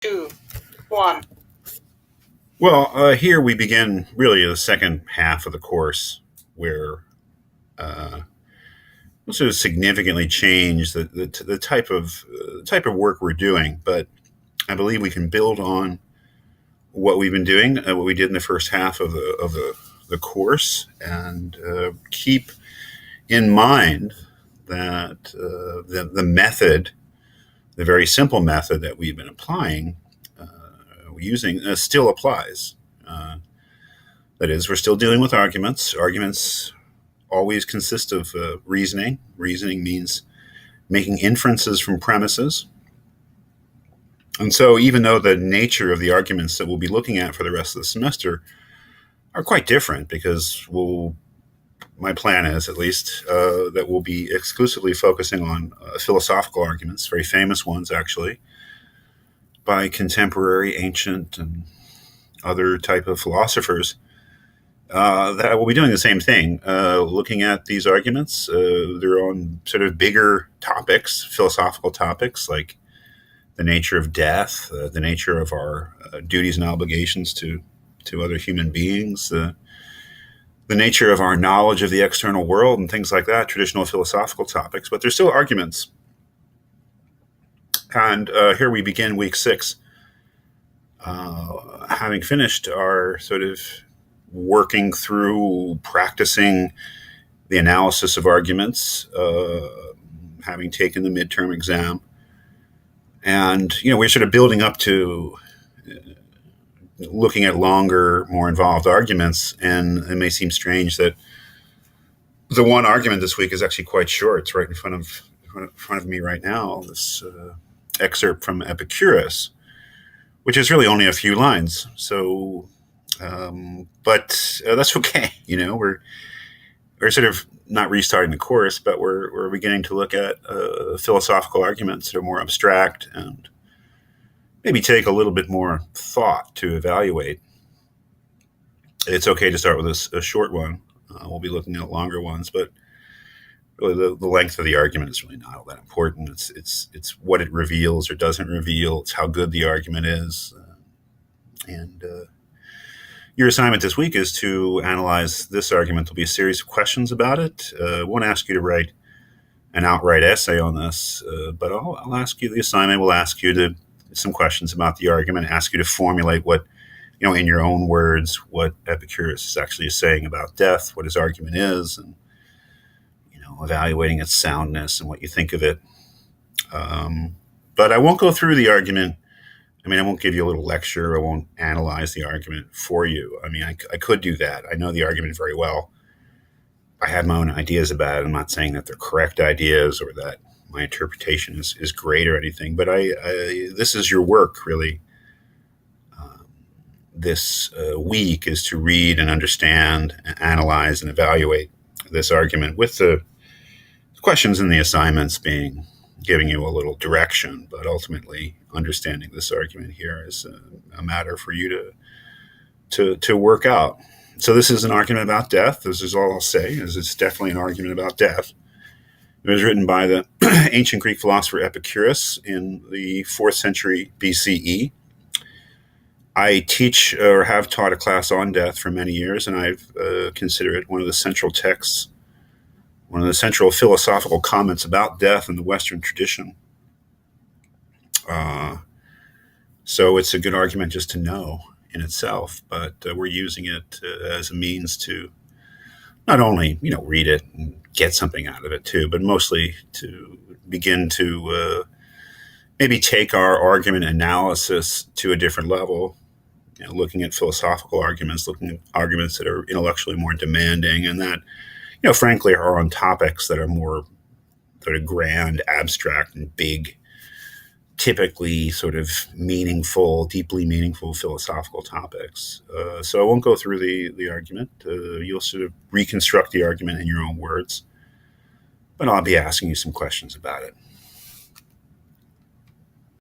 Two, one. Well, here we begin really the second half of the course where uh, we'll sort of significantly change the type of work we're doing. But I believe we can build on what we've been doing, what we did in the first half of the course, and keep in mind that the method, the very simple method that we've been applying, using, still applies. Uh, that is, we're still dealing with arguments. Arguments always consist of reasoning. Reasoning means making inferences from premises. And so, even though the nature of the arguments that we'll be looking at for the rest of the semester are quite different, because my plan is, at least, that we'll be exclusively focusing on philosophical arguments, very famous ones, actually, by contemporary, ancient, and other type of philosophers. That we'll be doing the same thing, looking at these arguments. They're on sort of bigger topics, philosophical topics, like the nature of death, the nature of our duties and obligations to other human beings, the nature of our knowledge of the external world, and things like that. Traditional philosophical topics, but they're still arguments. And here we begin week 6, having finished our sort of working through practicing the analysis of arguments, having taken the midterm exam. And, we're sort of building up to looking at longer, more involved arguments. And it may seem strange that the one argument this week is actually quite short. It's right in front of me right now, this excerpt from Epicurus, which is really only a few lines. So, but that's okay. We're sort of not restarting the course, but we're beginning to look at philosophical arguments that are more abstract and maybe take a little bit more thought to evaluate. It's okay to start with a short one. We'll be looking at longer ones, but really the length of the argument is really not all that important. It's what it reveals or doesn't reveal. It's how good the argument is, and your assignment this week is to analyze this argument. There'll be a series of questions about it. I won't ask you to write an outright essay on this, but I'll ask you, the assignment will ask you some questions about the argument, ask you to formulate what, in your own words, what Epicurus is actually saying about death, what his argument is, and, evaluating its soundness and what you think of it. But I won't go through the argument. I won't give you a little lecture. I won't analyze the argument for you. I could do that. I know the argument very well. I have my own ideas about it. I'm not saying that they're correct ideas or that my interpretation is great or anything, but this is your work, really. This week is to read and understand, and analyze and evaluate this argument, with the questions in the assignments being giving you a little direction, but ultimately understanding this argument here is a matter for you to work out. So this is an argument about death. This is all I'll say, is it's definitely an argument about death. It was written by the ancient Greek philosopher Epicurus in the 4th century BCE. I teach or have taught a class on death for many years, and I've considered it one of the central texts, one of the central philosophical comments about death in the Western tradition. So it's a good argument just to know in itself, but we're using it as a means to not only, read it and get something out of it too, but mostly to begin to maybe take our argument analysis to a different level, looking at philosophical arguments, looking at arguments that are intellectually more demanding, and that, frankly, are on topics that are more sort of grand, abstract, and big, typically sort of meaningful, deeply meaningful philosophical topics. So I won't go through the argument. You'll sort of reconstruct the argument in your own words, but I'll be asking you some questions about it.